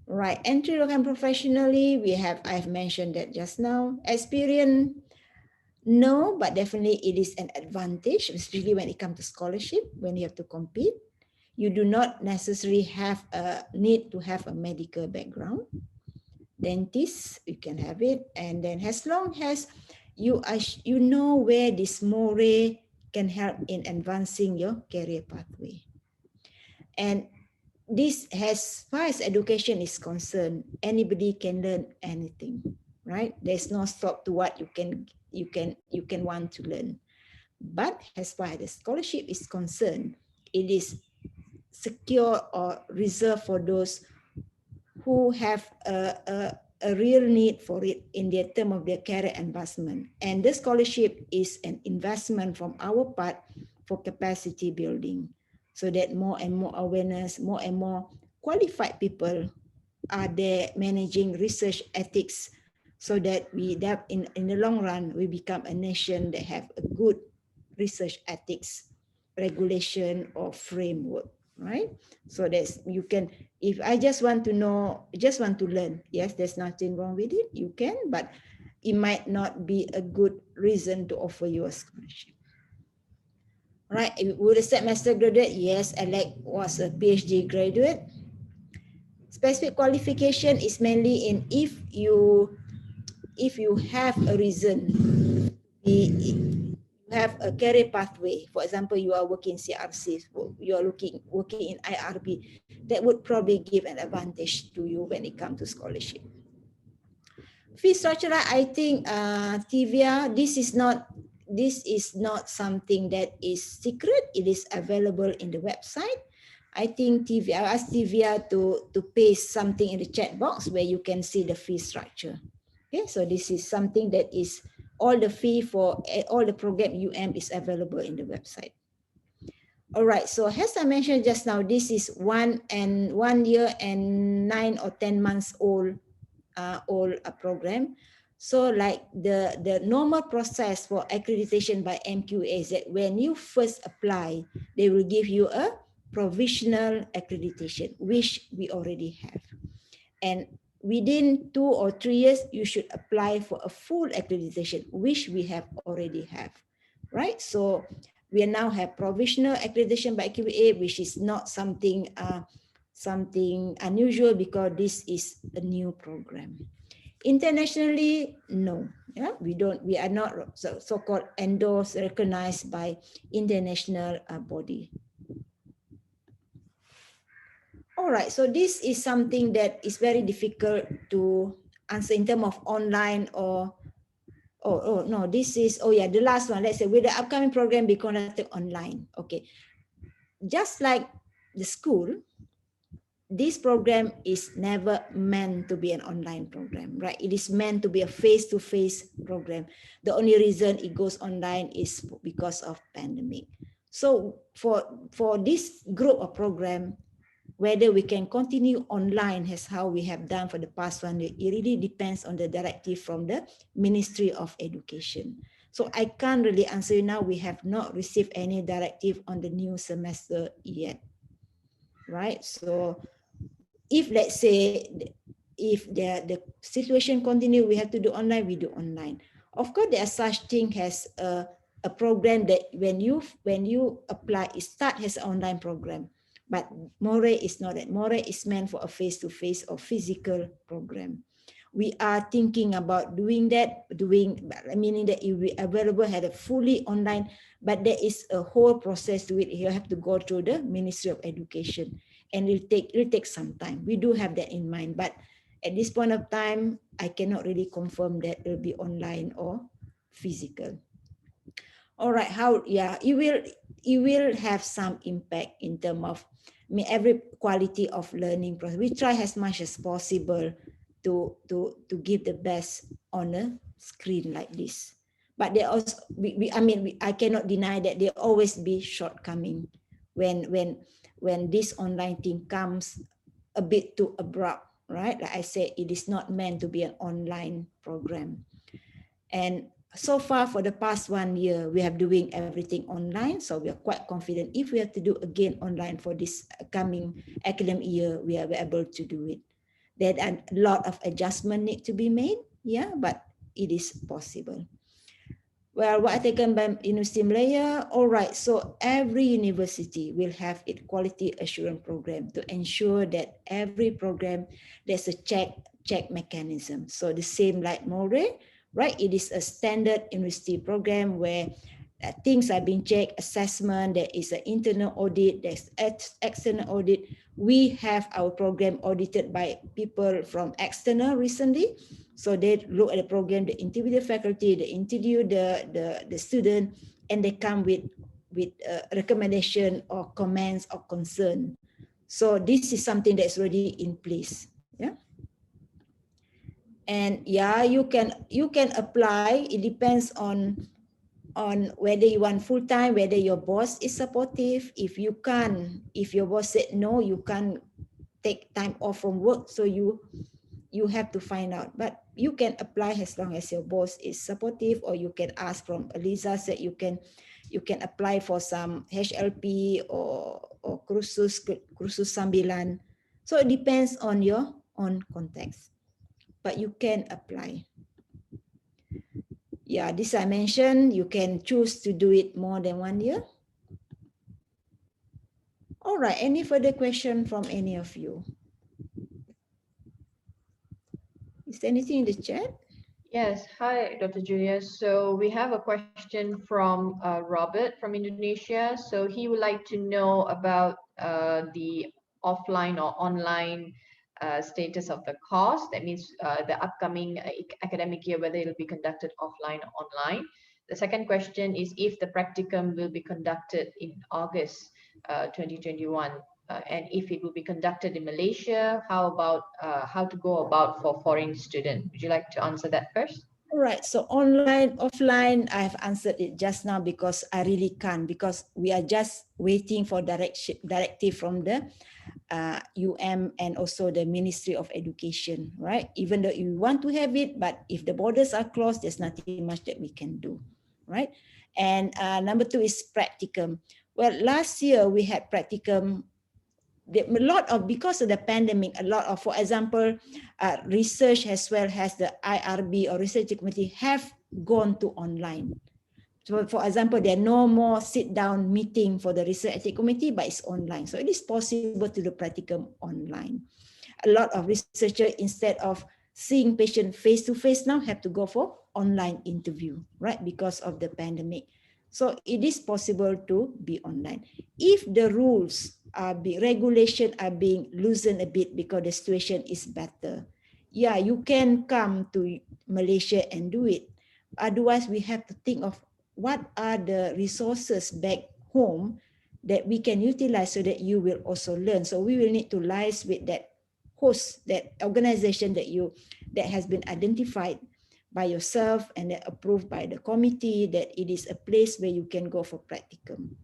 Right, entry level and professionally, I've mentioned that just now. Experience, no, but definitely it is an advantage, especially when it comes to scholarship, when you have to compete. You do not necessarily have a need to have a medical background. Dentist, you can have it, and then as long as you know where this MOHRE can help in advancing your career pathway. And this, as far as education is concerned, anybody can learn anything, right? There's no stop to what you can want to learn. But as far as the scholarship is concerned, it is secure or reserved for those who have a real need for it in their term of their career advancement. And the scholarship is an investment from our part for capacity building, so that more and more awareness, more and more qualified people are there managing research ethics, so that in the long run, we become a nation that have a good research ethics regulation or framework, right? So that's, you can, if I just want to know, just want to learn, yes, there's nothing wrong with it, you can, but it might not be a good reason to offer you a scholarship. Right, would a semester graduate? Yes, Alex was a PhD graduate. Specific qualification is mainly in if you have a reason, you have a career pathway. For example, you are working CRC, you are working in IRB, that would probably give an advantage to you when it comes to scholarship. Fee structure, I think, Tivia, this is not something that is secret. It is available in the website. I think Tivia, I asked Tivia to paste something in the chat box where you can see the fee structure. Okay, so this is something that is all the fee for all the program is available in the website. All right, so as I mentioned just now, this is 1 year and 9 or 10 months old program. So like the normal process for accreditation by MQA is that when you first apply, they will give you a provisional accreditation, which we already have. And within 2 or 3 years, you should apply for a full accreditation, which we have already have, right? So we now have provisional accreditation by QA, which is not something unusual because this is a new program. Internationally, no, yeah, we are not so-called endorsed, recognized by international body. All right, so this is something that is very difficult to answer in terms of online or, no, this is, the last one. Let's say, with the upcoming program be conducted online. Okay, just like the school, this program is never meant to be an online program, right? It is meant to be a face-to-face program. The only reason it goes online is because of pandemic. So for this group of program, whether we can continue online as how we have done for the past 1 year, it really depends on the directive from the Ministry of Education. So I can't really answer you now. We have not received any directive on the new semester yet, right? So if, let's say, if the situation continue, we have to do online, we do online. Of course, there are such thing as a program that when you apply, it start as an online program. But MOHRE is not that. MOHRE is meant for a face-to-face or physical program. We are thinking about doing that, meaning that it will be available at a fully online, but there is a whole process to it. You have to go through the Ministry of Education, and it'll take some time. We do have that in mind, but at this point of time, I cannot really confirm that it'll be online or physical. All right, it will have some impact in terms of every quality of learning process. We try as much as possible to give the best on a screen like this. But there also, I cannot deny that there always be shortcoming when this online thing comes a bit too abrupt, right? Like I said, it is not meant to be an online program. And so far for the past 1 year, we have doing everything online. So we are quite confident if we have to do again online for this coming academic year, we are able to do it. There are a lot of adjustment need to be made, yeah, but it is possible. Well, what taken by University Malaya, all right, so every university will have its quality assurance program to ensure that every program, there's a check mechanism. So the same like MOHRE, right? It is a standard university program where things are being checked, assessment, there is an internal audit, there's external audit. We have our program audited by people from external recently. So they look at the program, they interview the faculty, they interview the student, and they come with recommendation or comments or concern. So this is something that's already in place. Yeah. And yeah, you can apply. It depends on whether you want full time, whether your boss is supportive. If you can't, if your boss said no, you can't take time off from work, so you have to find out. But you can apply as long as your boss is supportive, or you can ask from Eliza said you can apply for some HLP or kursus sambilan. So it depends on your own context, but you can apply. Yeah, this I mentioned, you can choose to do it more than 1 year. All right, any further question from any of you? Is there anything in the chat? Yes, hi, Dr. Julia. So we have a question from Robert from Indonesia. So he would like to know about the offline or online status of the course. That means the upcoming academic year, whether it will be conducted offline or online. The second question is if the practicum will be conducted in August 2021. And if it will be conducted in Malaysia, how about how to go about for foreign student? Would you like to answer that first? All right, so online, offline, I've answered it just now because I really can't, because we are just waiting for directive from the and also the Ministry of Education, right? Even though you want to have it, but if the borders are closed, there's nothing much that we can do, right? And number 2 is practicum. Well, last year we had practicum. A lot of, because of the pandemic, a lot of, for example, research as well as the IRB or research committee have gone to online. So for example, there are no more sit down meeting for the research ethics committee, but it's online. So it is possible to do practicum online. A lot of researchers, instead of seeing patient face to face, now have to go for online interview, right? Because of the pandemic. So it is possible to be online. If the rules regulation are being loosened a bit because the situation is better, yeah, you can come to Malaysia and do it. Otherwise, we have to think of what are the resources back home that we can utilize so that you will also learn. So we will need to liaise with that host, that organization that has been identified by yourself and approved by the committee, that it is a place where you can go for practicum.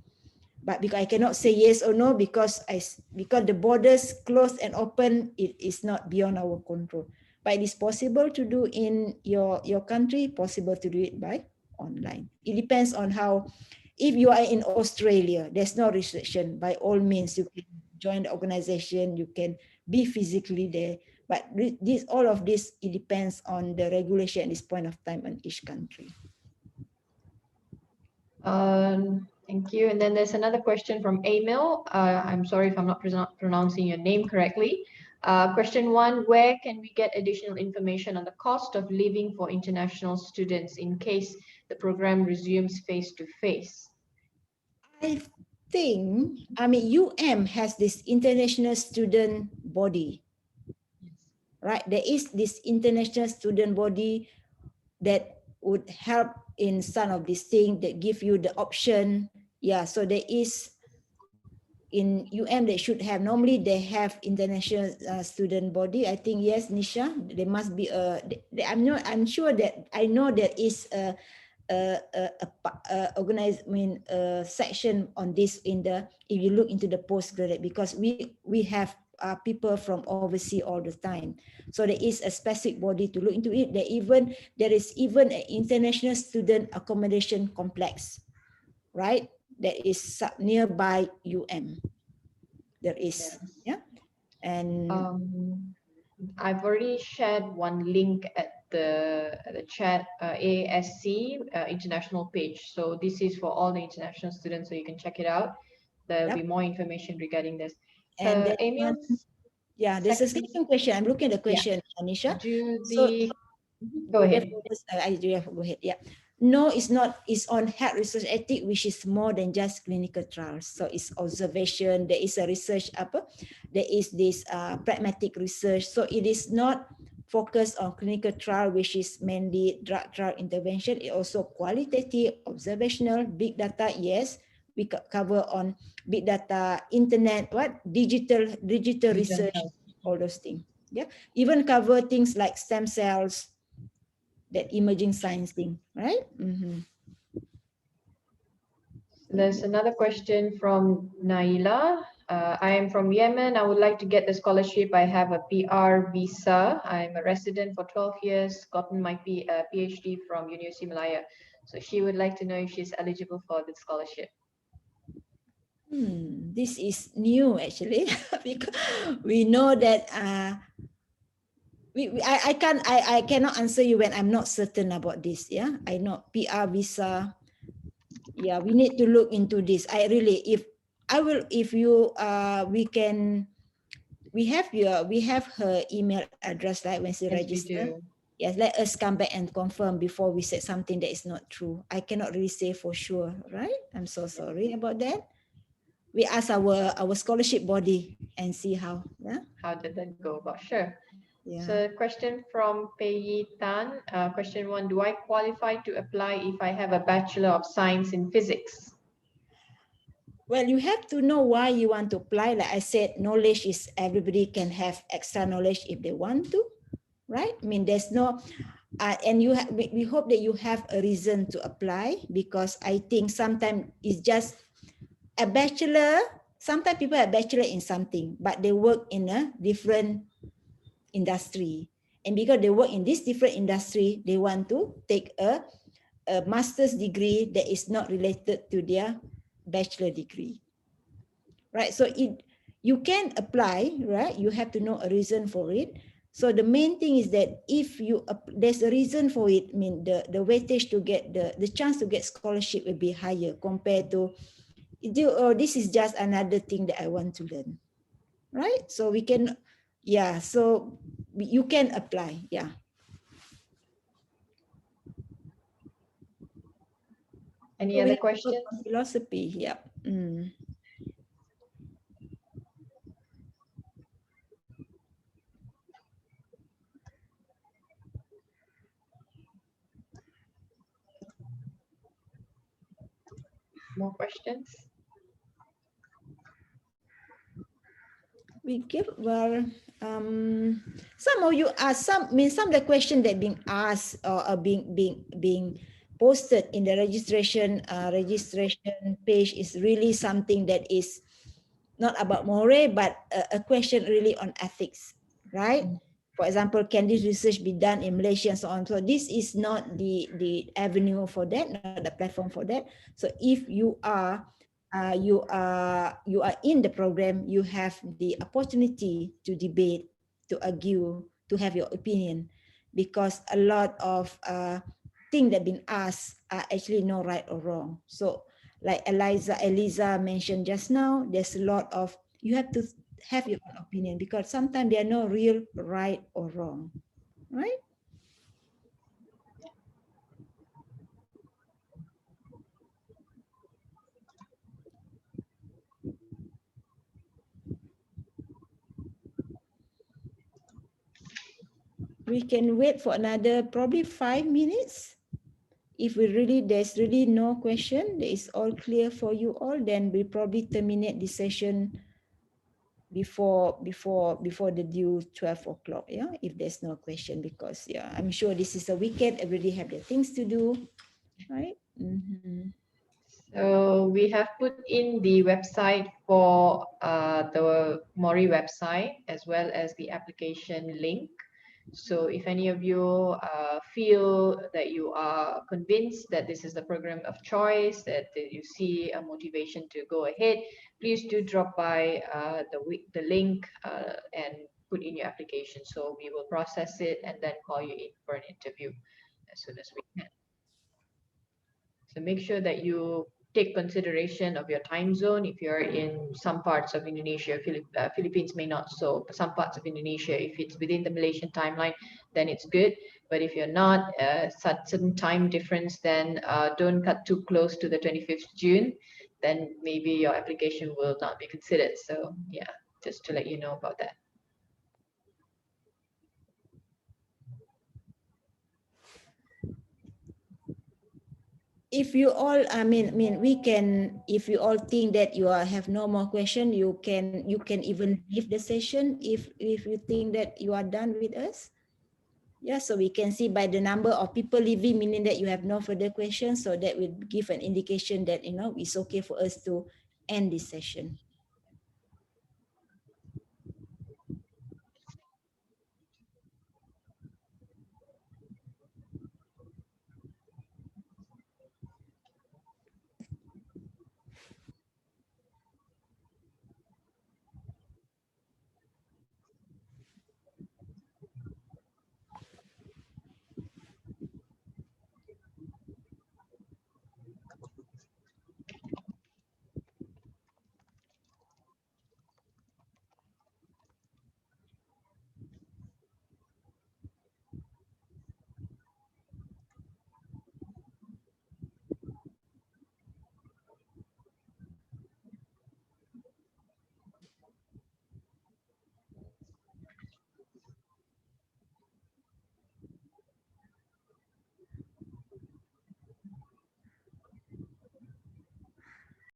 But because I cannot say yes or no, because the borders closed and open, it is not beyond our control. But it is possible to do in your country, possible to do it by online. It depends on how, if you are in Australia, there's no restriction. By all means, you can join the organization, you can be physically there. But all of this, it depends on the regulation at this point of time in each country. Thank you. And then there's another question from Emil. I'm sorry if I'm not pronouncing your name correctly. Question 1, where can we get additional information on the cost of living for international students in case the program resumes face-to-face? I think, UM has this international student body, right? There is this international student body that would help in some of these things, that give you the option. Yeah, so there is in UM, they should have, normally they have international student body. I think, yes, Nisha, there must be I'm sure that I know there is a section on this if you look into the postgraduate, because we have people from overseas all the time. So there is a specific body to look into it. There is even an international student accommodation complex, right? That is nearby UM. There is, yeah. And I've already shared one link at the chat, ASC international page. So this is for all the international students, so you can check it out. There'll be more information regarding this. And then yeah, there's a second question. I'm looking at the question, Anisha. Go ahead. Go ahead. Yeah. No, it's not. It's on health research ethic, which is more than just clinical trials. So it's observation. There is a research there is this pragmatic research. So it is not focused on clinical trial, which is mainly drug trial intervention. It also qualitative, observational, big data. Yes, we cover on big data, internet, digital research, all those things. Yeah, even cover things like stem cells, that emerging science thing, right? There's another question from Naila. I am from Yemen. I would like to get the scholarship. I have a PR visa. I'm a resident for 12 years, gotten my PhD from University of Malaya. So she would like to know if she's eligible for the scholarship. This is new actually, because we know that I cannot answer you when I'm not certain about this. Yeah, I know PR visa. Yeah, we need to look into this. We have her email address, right? When she register. Yes, let us come back and confirm before we say something that is not true. I cannot really say for sure, right? I'm so sorry about that. We ask our scholarship body and see how. Yeah. How did that go about? Sure. Yeah. So question from Pei Tan. Question 1, do I qualify to apply if I have a Bachelor of Science in Physics? Well, you have to know why you want to apply. Like I said, knowledge is everybody can have extra knowledge if they want to, right? I mean, there's no, and we hope that you have a reason to apply, because I think sometimes it's just a bachelor. Sometimes people are bachelor in something, but they work in a different industry. And because they work in this different industry, they want to take a master's degree that is not related to their bachelor degree. Right? So you can apply, right? You have to know a reason for it. So the main thing is that if there's a reason for it, I mean the weightage to get the chance to get scholarship will be higher compared to, this is just another thing that I want to learn. Right? So we can, yeah, so you can apply, yeah. Any other questions? Philosophy, yeah. More questions? We give, well, some of you ask, some of the questions that being asked or are being posted in the registration page is really something that is not about MOHRE, but a question really on ethics, right? For example, can this research be done in Malaysia and so on? So this is not the avenue for that, not the platform for that. So if you are in the program, you have the opportunity to debate, to argue, to have your opinion, because a lot of things that been asked are actually no right or wrong. So like Eliza mentioned just now, there's a lot of, you have to have your own opinion, because sometimes there are no real right or wrong, right? We can wait for another probably 5 minutes. If there's really no question, that is all clear for you all, then we probably terminate the session before the due 12 o'clock, yeah, if there's no question, because yeah, I'm sure this is a weekend, everybody have their things to do, right? So we have put in the website for the MOHRE website as well as the application link. So if any of you feel that you are convinced that this is the program of choice, that you see a motivation to go ahead, please do drop by the link and put in your application. So we will process it and then call you in for an interview as soon as we can. So make sure that you take consideration of your time zone. If you're in some parts of Indonesia, Philippines may not, so some parts of Indonesia, if it's within the Malaysian timeline, then it's good. But if you're not, certain time difference, then don't cut too close to the 25th June, then maybe your application will not be considered. So yeah, just to let you know about that. If you all, we can, if you all think that you have no more question, you can even leave the session if you think that you are done with us. Yeah, so we can see by the number of people leaving, meaning that you have no further questions. So that will give an indication that, it's okay for us to end this session.